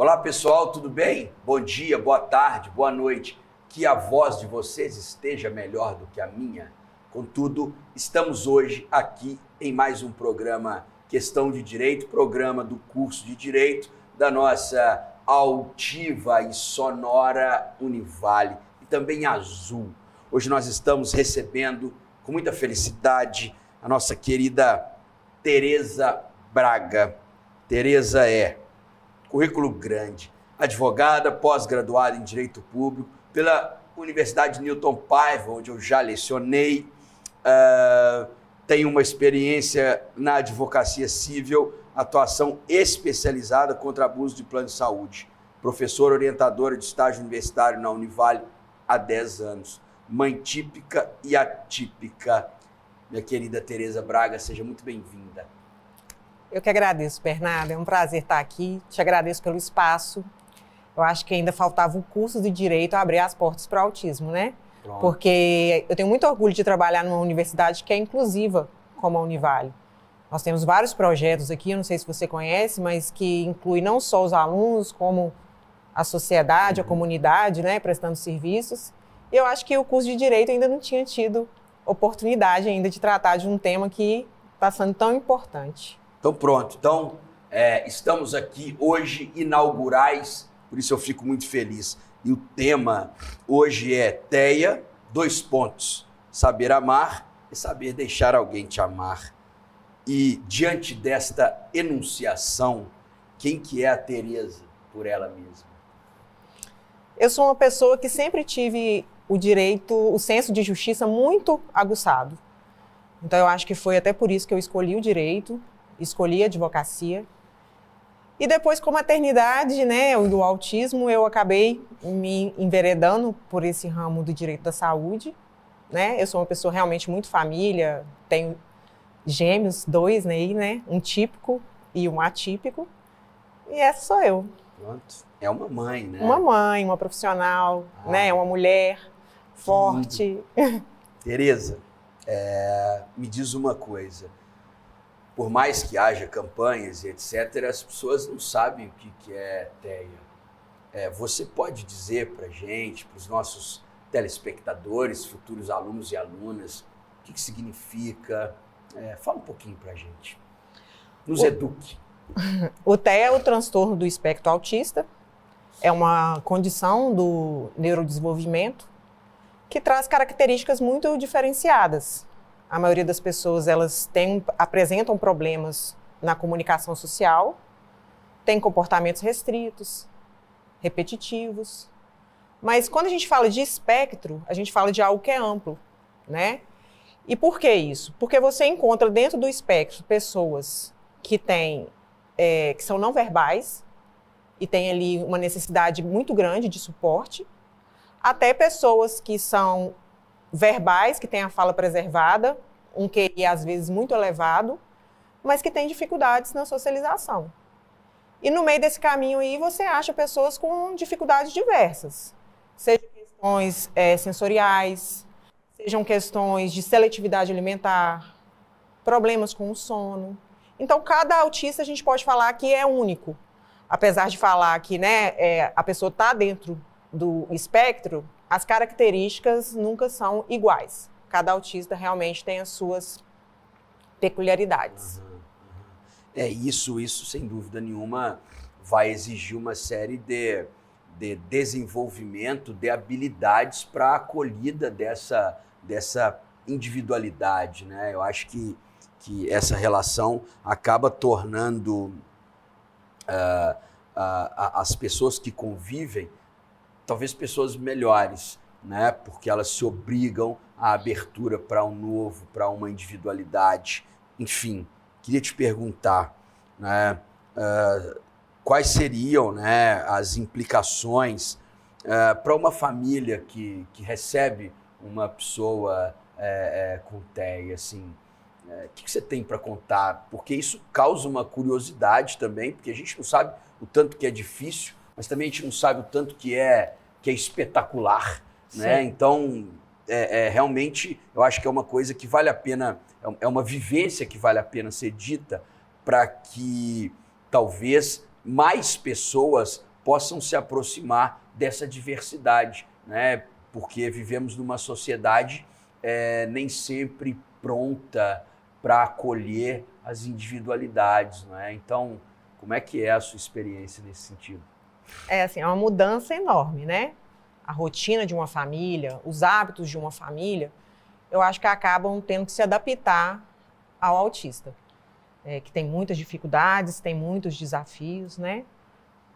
Olá pessoal, tudo bem? Bom dia, boa tarde, boa noite. Que a voz de vocês esteja melhor do que a minha. Contudo, estamos hoje aqui em mais um programa Questão de Direito, programa do curso de Direito da nossa altiva e sonora Univale e também Azul. Hoje nós estamos recebendo com muita felicidade a nossa querida Tereza Braga. Tereza é currículo grande, advogada, pós-graduada em Direito Público pela Universidade Newton Paiva, onde eu já lecionei. Tem uma experiência na advocacia civil, atuação especializada contra abuso de plano de saúde. Professora orientadora de estágio universitário na Univale há 10 anos. Mãe típica e atípica. Minha querida Tereza Braga, seja muito bem-vinda. Eu que agradeço, Bernardo. É um prazer estar aqui. Te agradeço pelo espaço. Eu acho que ainda faltava um curso de Direito a abrir as portas para o autismo, né? Pronto. Porque eu tenho muito orgulho de trabalhar numa universidade que é inclusiva, como a Univale. Nós temos vários projetos aqui, eu não sei se você conhece, mas que inclui não só os alunos, como a sociedade, a comunidade, né, prestando serviços. E eu acho que o curso de Direito ainda não tinha tido oportunidade ainda de tratar de um tema que está sendo tão importante. Então pronto, estamos aqui hoje inaugurais, por isso eu fico muito feliz. E o tema hoje é TEA, saber amar e saber deixar alguém te amar. E diante desta enunciação, quem que é a Tereza por ela mesma? Eu sou uma pessoa que sempre tive o senso de justiça muito aguçado. Então eu acho que foi até por isso que eu escolhi o direito, escolhi a advocacia. E depois, com a maternidade, né, do autismo, eu acabei me enveredando por esse ramo do direito da saúde, né? Eu sou uma pessoa realmente muito família, tenho gêmeos, 2, né? Um típico e um atípico. E essa sou eu. Pronto. É uma mãe, né? Uma mãe, uma profissional, né? Uma mulher forte. Tereza, me diz uma coisa. Por mais que haja campanhas e etc., as pessoas não sabem o que é TEA. Você pode dizer para a gente, para os nossos telespectadores, futuros alunos e alunas, o que significa? Fala um pouquinho para a gente. Nos eduque. O TEA é o transtorno do espectro autista. É uma condição do neurodesenvolvimento que traz características muito diferenciadas. A maioria das pessoas, elas apresentam problemas na comunicação social, têm comportamentos restritos, repetitivos. Mas quando a gente fala de espectro, a gente fala de algo que é amplo, né? E por que isso? Porque você encontra dentro do espectro pessoas que são não verbais e têm ali uma necessidade muito grande de suporte, até pessoas que são verbais, que têm a fala preservada, um QI às vezes muito elevado, mas que têm dificuldades na socialização. E no meio desse caminho aí você acha pessoas com dificuldades diversas, sejam questões sensoriais, sejam questões de seletividade alimentar, problemas com o sono. Então, cada autista a gente pode falar que é único. Apesar de falar que, né, a pessoa está dentro do espectro, as características nunca são iguais. Cada autista realmente tem as suas peculiaridades. Isso sem dúvida nenhuma vai exigir uma série de desenvolvimento de habilidades para a acolhida dessa individualidade, né? Eu acho que essa relação acaba tornando as pessoas que convivem talvez pessoas melhores, né? Porque elas se obrigam à abertura para um novo, para uma individualidade. Enfim, queria te perguntar, né, quais seriam, né, as implicações para uma família que recebe uma pessoa com TEA, assim, o que você tem para contar? Porque isso causa uma curiosidade também, porque a gente não sabe o tanto que é difícil, mas também a gente não sabe o tanto que é espetacular, né? Então, realmente, eu acho que é uma coisa que vale a pena, é uma vivência que vale a pena ser dita para que talvez mais pessoas possam se aproximar dessa diversidade, né? Porque vivemos numa sociedade nem sempre pronta para acolher as individualidades, não é? Então, como é que é a sua experiência nesse sentido? Assim, é uma mudança enorme, né? A rotina de uma família, os hábitos de uma família, eu acho que acabam tendo que se adaptar ao autista, que tem muitas dificuldades, tem muitos desafios, né?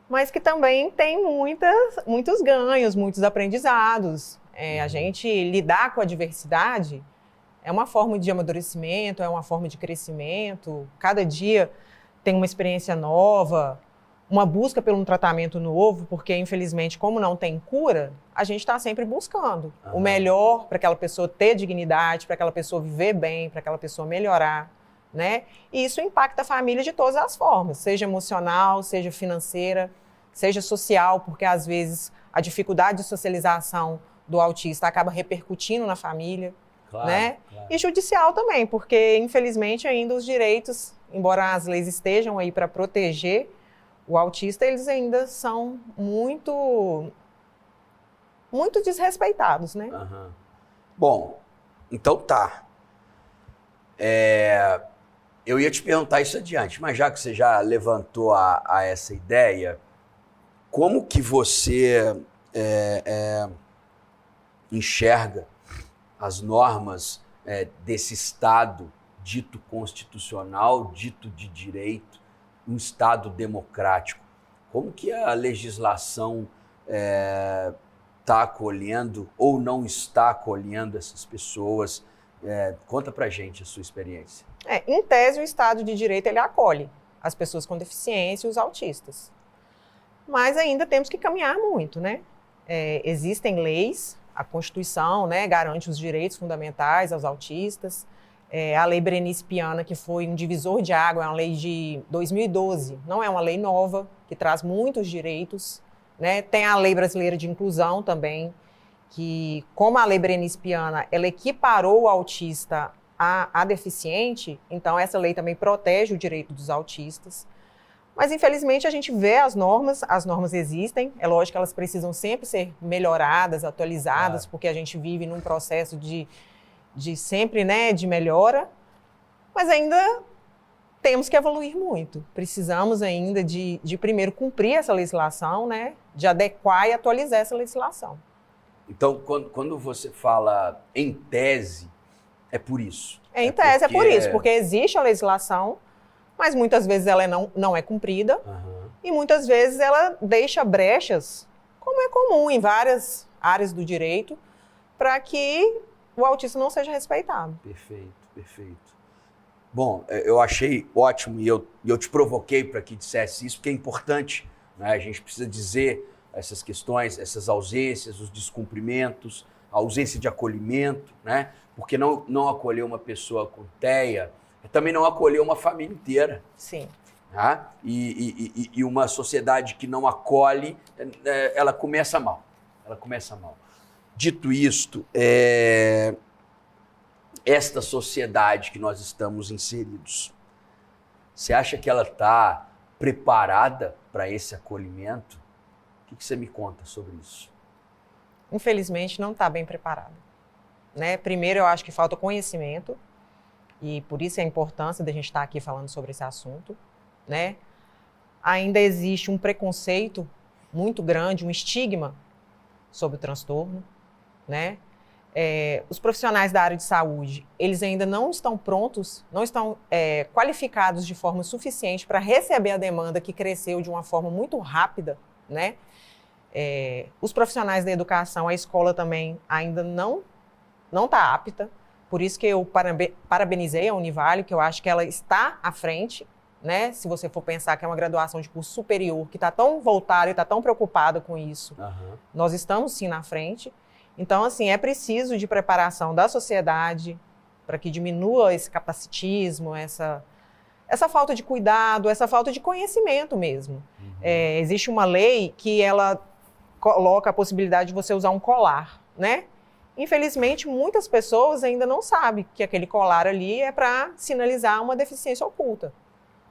Mas que também tem muitos ganhos, muitos aprendizados. A gente lidar com a diversidade é uma forma de amadurecimento, é uma forma de crescimento. Cada dia tem uma experiência nova, uma busca por um tratamento novo, porque, infelizmente, como não tem cura, a gente está sempre buscando o melhor para aquela pessoa ter dignidade, para aquela pessoa viver bem, para aquela pessoa melhorar, né? E isso impacta a família de todas as formas, seja emocional, seja financeira, seja social, porque, às vezes, a dificuldade de socialização do autista acaba repercutindo na família, claro, né? Claro. E judicial também, porque, infelizmente, ainda os direitos, embora as leis estejam aí para proteger o autista, eles ainda são muito desrespeitados, né? Bom, então tá. Eu ia te perguntar isso adiante, mas já que você já levantou a essa ideia, como que você enxerga as normas desse Estado dito constitucional, dito de direito, um Estado democrático? Como que a legislação está acolhendo ou não está acolhendo essas pessoas? Conta pra gente a sua experiência. Em tese, o Estado de Direito ele acolhe as pessoas com deficiência e os autistas. Mas ainda temos que caminhar muito, né? Existem leis, a Constituição, né, garante os direitos fundamentais aos autistas. A Lei Berenice Piana, que foi um divisor de água, é uma lei de 2012, não é uma lei nova, que traz muitos direitos, né? Tem a Lei Brasileira de Inclusão também, que, como a Lei Berenice Piana, ela equiparou o autista a deficiente, então essa lei também protege o direito dos autistas. Mas, infelizmente, a gente vê as normas existem, é lógico que elas precisam sempre ser melhoradas, atualizadas, porque a gente vive num processo de sempre, né, de melhora, mas ainda temos que evoluir muito. Precisamos ainda de primeiro cumprir essa legislação, né, de adequar e atualizar essa legislação. Então, quando você fala em tese, é por isso? Em tese é por isso, porque existe a legislação, mas muitas vezes ela não é cumprida e muitas vezes ela deixa brechas, como é comum em várias áreas do direito, para que o autista não seja respeitado. Perfeito, perfeito. Bom, eu achei ótimo e eu te provoquei para que dissesse isso, porque é importante, né? A gente precisa dizer essas questões, essas ausências, os descumprimentos, a ausência de acolhimento, né? Porque não acolher uma pessoa com TEA é também não acolher uma família inteira. Sim. Tá? E uma sociedade que não acolhe, ela começa mal. Ela começa mal. Dito isto, esta sociedade que nós estamos inseridos, você acha que ela está preparada para esse acolhimento? O que você me conta sobre isso? Infelizmente, não está bem preparada, né? Primeiro, eu acho que falta conhecimento, e por isso a importância da gente estar aqui falando sobre esse assunto, né? Ainda existe um preconceito muito grande, um estigma sobre o transtorno, né? Os profissionais da área de saúde, eles ainda não estão prontos, não estão qualificados de forma suficiente para receber a demanda que cresceu de uma forma muito rápida, né? Os profissionais da educação, a escola também ainda não está apta, por isso que eu parabenizei a Univale, que eu acho que ela está à frente, né? Se você for pensar que é uma graduação de curso superior, que está tão voltada e está tão preocupada com isso, nós estamos sim na frente. Então, assim, é preciso de preparação da sociedade para que diminua esse capacitismo, essa falta de cuidado, essa falta de conhecimento mesmo. Existe uma lei que ela coloca a possibilidade de você usar um colar, né? Infelizmente, muitas pessoas ainda não sabem que aquele colar ali é para sinalizar uma deficiência oculta.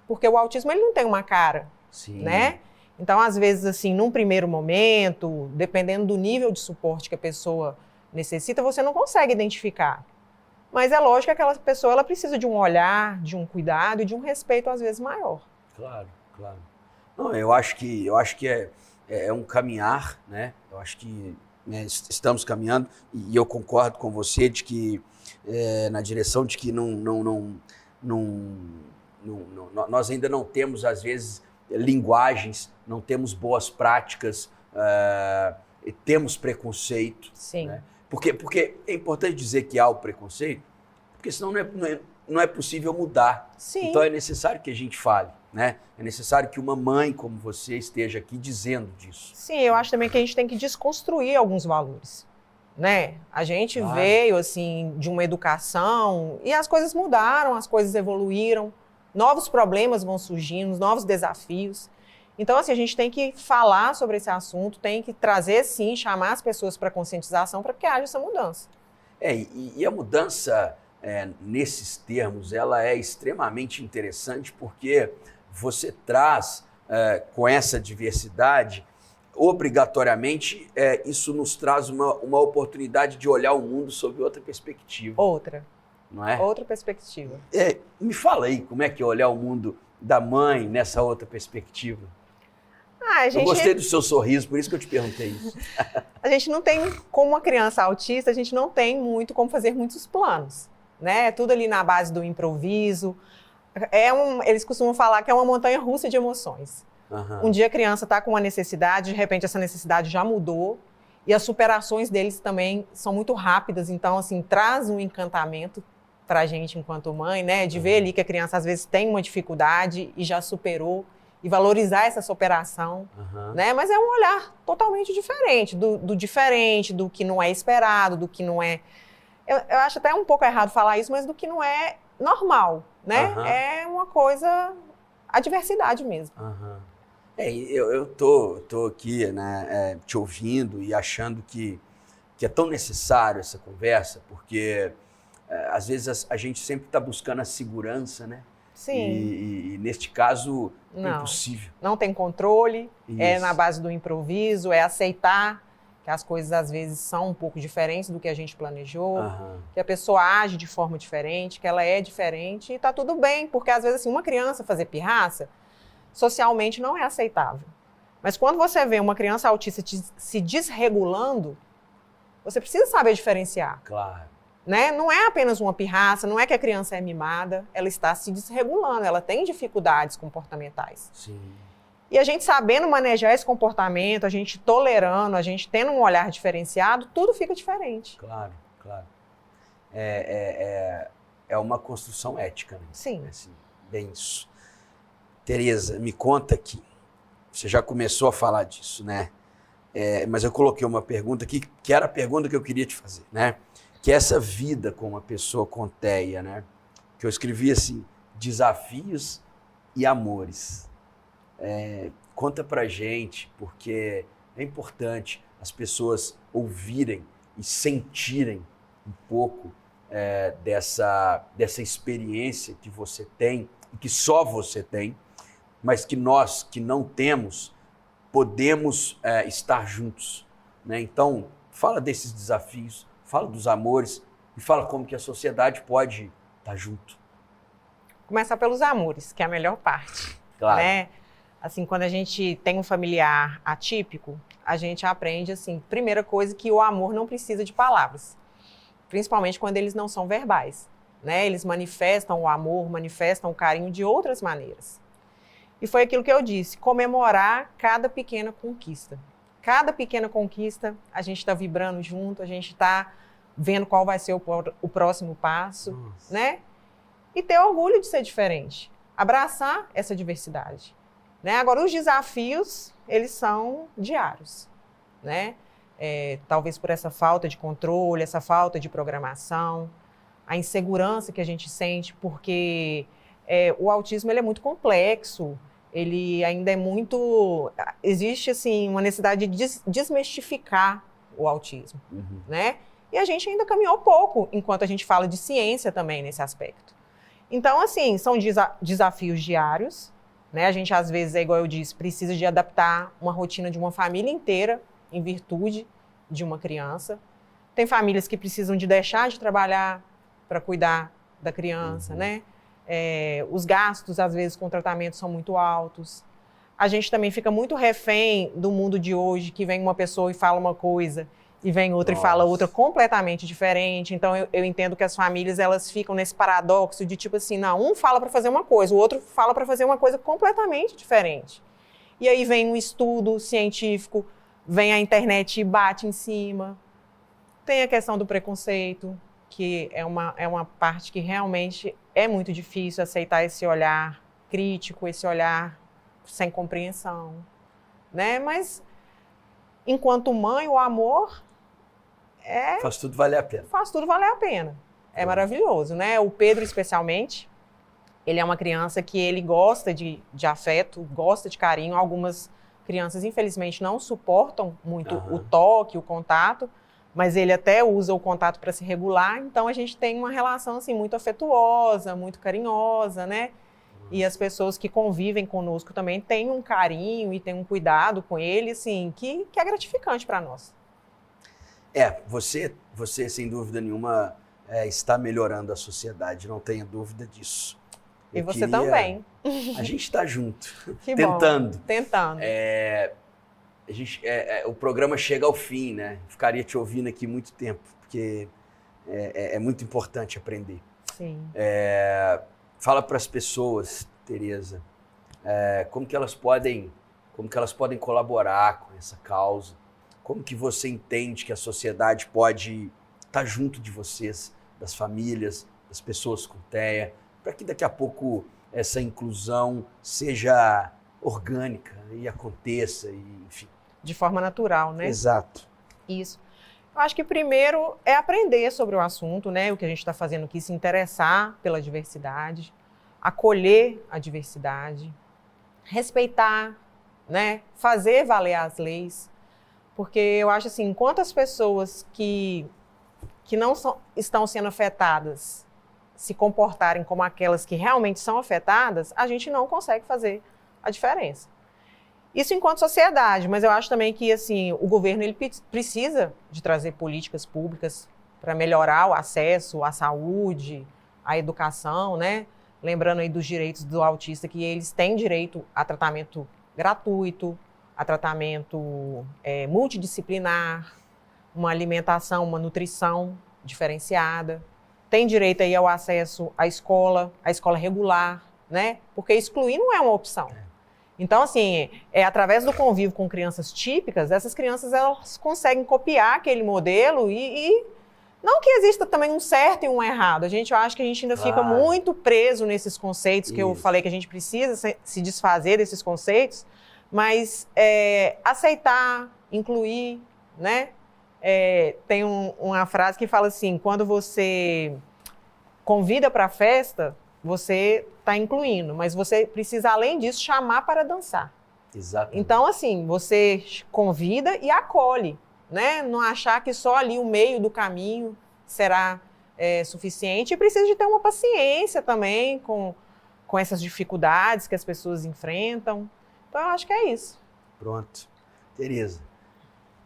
Porque o autismo ele não tem uma cara, Sim. né? Então, às vezes, assim, num primeiro momento, dependendo do nível de suporte que a pessoa necessita, você não consegue identificar. Mas é lógico que aquela pessoa ela precisa de um olhar, de um cuidado e de um respeito, às vezes, maior. Claro, claro. Não, eu acho que é um caminhar, né? Eu acho que estamos caminhando e eu concordo com você de que na direção de que nós ainda não temos, às vezes, linguagens, não temos boas práticas, temos preconceito. Sim. Né? Porque é importante dizer que há o preconceito, porque senão não é possível mudar. Sim. Então é necessário que a gente fale, né? É necessário que uma mãe como você esteja aqui dizendo disso. Sim, eu acho também que a gente tem que desconstruir alguns valores, né? A gente Claro. veio, assim, de uma educação e as coisas mudaram, as coisas evoluíram, novos problemas vão surgindo, novos desafios. Então, assim, a gente tem que falar sobre esse assunto, tem que trazer, sim, chamar as pessoas para conscientização para que haja essa mudança. E a mudança, nesses termos, ela é extremamente interessante porque você traz, com essa diversidade, obrigatoriamente, isso nos traz uma oportunidade de olhar o mundo sob outra perspectiva. Outra. Não é? Outra perspectiva. Me fala aí, como é que é olhar o mundo da mãe nessa outra perspectiva? Eu gostei do seu sorriso, por isso que eu te perguntei isso. A gente não tem, como uma criança autista, a gente não tem muito como fazer muitos planos, né? Tudo ali na base do improviso. Eles costumam falar que é uma montanha-russa de emoções. Uhum. Um dia a criança está com uma necessidade, de repente essa necessidade já mudou e as superações deles também são muito rápidas, então, assim, traz um encantamento para a gente enquanto mãe, né? De ver ali que a criança às vezes tem uma dificuldade e já superou. E valorizar essa superação, né? Mas é um olhar totalmente diferente, do que não é esperado, do que não é... Eu acho até um pouco errado falar isso, mas do que não é normal, né? É uma coisa... a diversidade mesmo. Eu tô aqui, né, te ouvindo e achando que é tão necessário essa conversa, porque às vezes a gente sempre está buscando a segurança, né? Sim. E neste caso, é impossível. Não tem controle, Isso. É na base do improviso, é aceitar que as coisas às vezes são um pouco diferentes do que a gente planejou, que a pessoa age de forma diferente, que ela é diferente e tá tudo bem, porque às vezes assim, uma criança fazer pirraça socialmente não é aceitável. Mas quando você vê uma criança autista se desregulando, você precisa saber diferenciar. Claro. Né? Não é apenas uma pirraça, não é que a criança é mimada, ela está se desregulando, ela tem dificuldades comportamentais. Sim. E a gente sabendo manejar esse comportamento, a gente tolerando, a gente tendo um olhar diferenciado, tudo fica diferente. Claro, claro. É uma construção ética, né? Sim. Assim, bem isso. Tereza, me conta aqui. Você já começou a falar disso, né? Mas eu coloquei uma pergunta aqui, que era a pergunta que eu queria te fazer, né? Que é essa vida com uma pessoa com TEA, né? Que eu escrevi assim, desafios e amores. Conta pra gente, porque é importante as pessoas ouvirem e sentirem um pouco dessa experiência que você tem, e que só você tem, mas que nós que não temos, podemos estar juntos, né? Então, fala desses desafios, fala dos amores e fala como que a sociedade pode estar junto. Começar pelos amores, que é a melhor parte. Claro. Né? Assim, quando a gente tem um familiar atípico, a gente aprende, assim, primeira coisa, que o amor não precisa de palavras. Principalmente quando eles não são verbais. Né? Eles manifestam o amor, manifestam o carinho de outras maneiras. E foi aquilo que eu disse, comemorar cada pequena conquista. Cada pequena conquista, a gente está vibrando junto, a gente está vendo qual vai ser o próximo passo, né? E ter orgulho de ser diferente. Abraçar essa diversidade. Né? Agora, os desafios, eles são diários, né? Talvez por essa falta de controle, essa falta de programação, a insegurança que a gente sente, porque o autismo ele é muito complexo, ele ainda é muito... Existe, assim, uma necessidade de desmistificar o autismo, né? E a gente ainda caminhou pouco, enquanto a gente fala de ciência também nesse aspecto. Então, assim, são desafios diários, né? A gente, às vezes, é igual eu disse, precisa de adaptar uma rotina de uma família inteira em virtude de uma criança. Tem famílias que precisam de deixar de trabalhar para cuidar da criança, né? Os gastos, às vezes, com tratamento são muito altos. A gente também fica muito refém do mundo de hoje, que vem uma pessoa e fala uma coisa, e vem outra e fala outra completamente diferente. Então, eu entendo que as famílias, elas ficam nesse paradoxo de tipo assim, não, um fala para fazer uma coisa, o outro fala para fazer uma coisa completamente diferente. E aí vem um estudo científico, vem a internet e bate em cima. Tem a questão do preconceito, que é uma parte que realmente é muito difícil aceitar esse olhar crítico, esse olhar sem compreensão, né? Mas, enquanto mãe, o amor faz tudo valer a pena. Faz tudo valer a pena. É maravilhoso, né? O Pedro, especialmente, ele é uma criança que ele gosta de afeto, gosta de carinho. Algumas crianças, infelizmente, não suportam muito o toque, o contato, mas ele até usa o contato para se regular. Então, a gente tem uma relação assim, muito afetuosa, muito carinhosa, né? E as pessoas que convivem conosco também têm um carinho e têm um cuidado com ele, assim, que é gratificante para nós. Você, sem dúvida nenhuma, está melhorando a sociedade, não tenha dúvida disso. E você também. A gente está junto, que tentando. Bom. Tentando. O programa chega ao fim, né? Ficaria te ouvindo aqui muito tempo, porque é muito importante aprender. Sim. Fala para as pessoas, Tereza, como que elas podem colaborar com essa causa, como que você entende que a sociedade pode estar junto de vocês, das famílias, das pessoas com TEA, para que daqui a pouco essa inclusão seja orgânica e aconteça, enfim. De forma natural, né? Exato. Isso. Eu acho que primeiro é aprender sobre o assunto, né? O que a gente está fazendo aqui, se interessar pela diversidade, acolher a diversidade, respeitar, né? Fazer valer as leis. Porque eu acho assim, enquanto as pessoas que não estão sendo afetadas se comportarem como aquelas que realmente são afetadas, a gente não consegue fazer a diferença. Isso enquanto sociedade, mas eu acho também que assim, o governo ele precisa de trazer políticas públicas para melhorar o acesso à saúde, à educação, né? Lembrando aí dos direitos do autista, que eles têm direito a tratamento gratuito, a tratamento multidisciplinar, uma alimentação, uma nutrição diferenciada. Tem direito aí ao acesso à escola regular, né? Porque excluir não é uma opção. Então, assim, através do convívio com crianças típicas, essas crianças elas conseguem copiar aquele modelo e não que exista também um certo e um errado. Eu acho que a gente ainda fica muito preso nesses conceitos que eu falei que a gente precisa se desfazer desses conceitos, mas aceitar, incluir, né? Tem uma frase que fala assim, quando você convida para a festa, você está incluindo, mas você precisa, além disso, chamar para dançar. Exatamente. Então, assim, você convida e acolhe, né? Não achar que só ali o meio do caminho será suficiente. E precisa de ter uma paciência também com essas dificuldades que as pessoas enfrentam. Então, eu acho que é isso. Pronto. Tereza,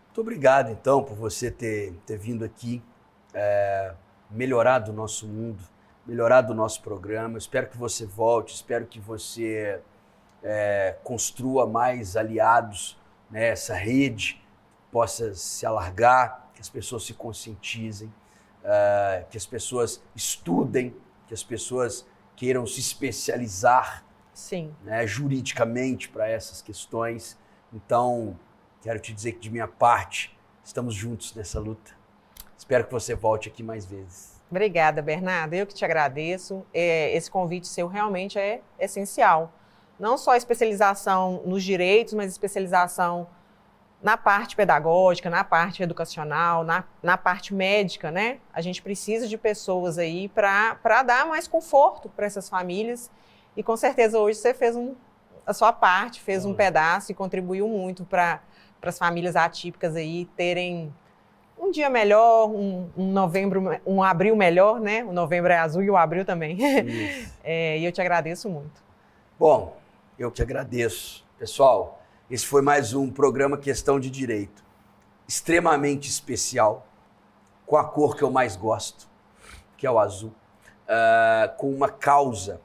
muito obrigado, então, por você ter vindo aqui, melhorado o nosso mundo, melhorado o nosso programa. Eu espero que você volte, espero que você construa mais aliados, né? Essa rede possa se alargar, que as pessoas se conscientizem, que as pessoas estudem, que as pessoas queiram se especializar, sim, né, juridicamente para essas questões. Então, quero te dizer que, de minha parte, estamos juntos nessa luta. Espero que você volte aqui mais vezes. Obrigada, Bernardo. Eu que te agradeço. Esse convite seu realmente é essencial. Não só a especialização nos direitos, mas especialização na parte pedagógica, na parte educacional, na parte médica, né? A gente precisa de pessoas aí para dar mais conforto para essas famílias. E com certeza hoje você fez a sua parte, fez um pedaço e contribuiu muito para as famílias atípicas aí terem um dia melhor, um abril melhor, né? O novembro é azul e o abril também. E eu te agradeço muito. Bom, Eu que agradeço. Pessoal, esse foi mais um programa Questão de Direito, extremamente especial, com a cor que eu mais gosto, que é o azul, com uma causa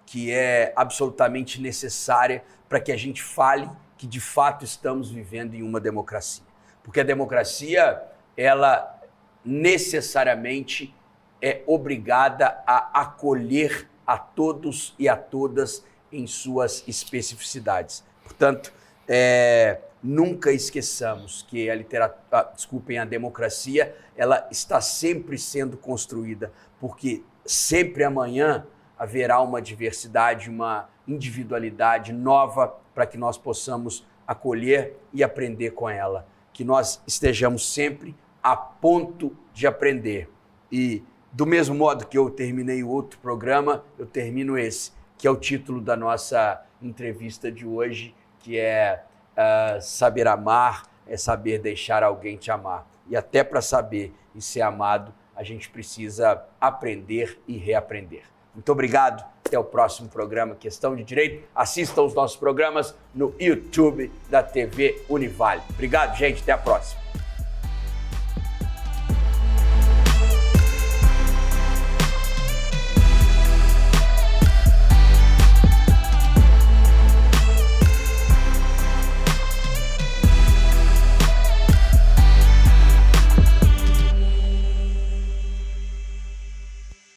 que é absolutamente necessária para que a gente fale que de fato estamos vivendo em uma democracia. Porque a democracia, ela necessariamente é obrigada a acolher a todos e a todas em suas especificidades. Portanto, nunca esqueçamos que a democracia, ela está sempre sendo construída, porque sempre amanhã haverá uma diversidade, uma individualidade nova para que nós possamos acolher e aprender com ela. Que nós estejamos sempre a ponto de aprender. E do mesmo modo que eu terminei o outro programa, eu termino esse, que é o título da nossa entrevista de hoje, que é saber amar é saber deixar alguém te amar. E até para saber e ser amado, a gente precisa aprender e reaprender. Muito obrigado. Até o próximo programa Questão de Direito. Assistam os nossos programas no YouTube da TV Univale. Obrigado, gente. Até a próxima.